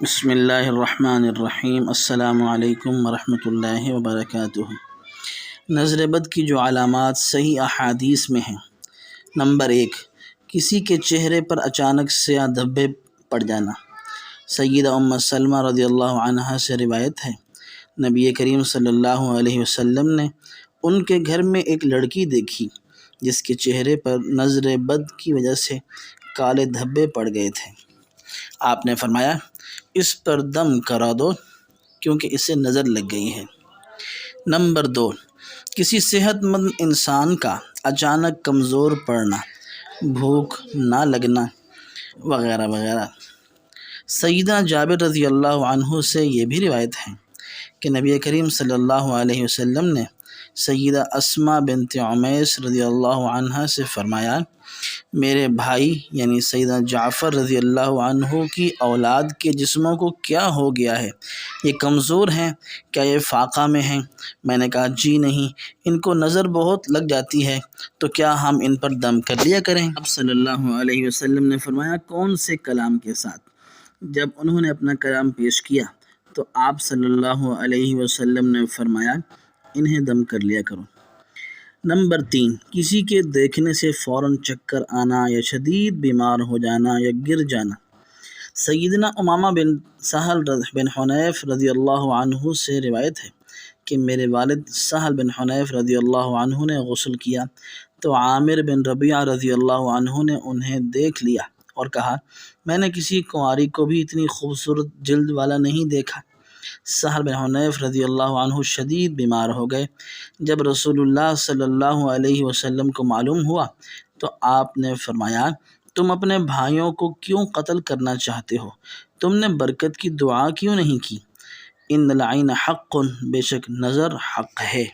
بسم اللہ الرحمن الرحیم۔ السلام علیکم ورحمۃ اللہ وبرکاتہ۔ نظر بد کی جو علامات صحیح احادیث میں ہیں۔ نمبر 1، کسی کے چہرے پر اچانک سیاہ دھبے پڑ جانا۔ سیدہ ام سلمہ رضی اللہ عنہا سے روایت ہے، نبی کریم صلی اللہ علیہ وسلم نے ان کے گھر میں ایک لڑکی دیکھی جس کے چہرے پر نظر بد کی وجہ سے کالے دھبے پڑ گئے تھے۔ آپ نے فرمایا، اس پر دم کرا دو کیونکہ اسے نظر لگ گئی ہے۔ نمبر 2، کسی صحت مند انسان کا اچانک کمزور پڑنا، بھوک نہ لگنا وغیرہ وغیرہ۔ سیدہ جابر رضی اللہ عنہ سے یہ بھی روایت ہے کہ نبی کریم صلی اللہ علیہ وسلم نے سیدہ اسماء بنت عمیس رضی اللہ عنہ سے فرمایا، میرے بھائی یعنی سیدہ جعفر رضی اللہ عنہ کی اولاد کے جسموں کو کیا ہو گیا ہے؟ یہ کمزور ہیں، کیا یہ فاقہ میں ہیں؟ میں نے کہا جی نہیں، ان کو نظر بہت لگ جاتی ہے، تو کیا ہم ان پر دم کر لیا کریں؟ اب صلی اللہ علیہ وسلم نے فرمایا، کون سے کلام کے ساتھ؟ جب انہوں نے اپنا کلام پیش کیا تو آپ صلی اللہ علیہ وسلم نے فرمایا، انہیں دم کر لیا کرو۔ نمبر 3، کسی کے دیکھنے سے فوراً چکر آنا یا شدید بیمار ہو جانا یا گر جانا۔ سیدنا امامہ بن سہل بن حنیف رضی اللہ عنہ سے روایت ہے کہ میرے والد سہل بن حنیف رضی اللہ عنہ نے غسل کیا تو عامر بن ربیعہ رضی اللہ عنہ نے انہیں دیکھ لیا اور کہا، میں نے کسی کنواری کو بھی اتنی خوبصورت جلد والا نہیں دیکھا۔ سہل بن حنیف رضی اللہ عنہ شدید بیمار ہو گئے۔ جب رسول اللہ صلی اللہ علیہ وسلم کو معلوم ہوا تو آپ نے فرمایا، تم اپنے بھائیوں کو کیوں قتل کرنا چاہتے ہو؟ تم نے برکت کی دعا کیوں نہیں کی؟ ان العین حق، بے شک نظر حق ہے۔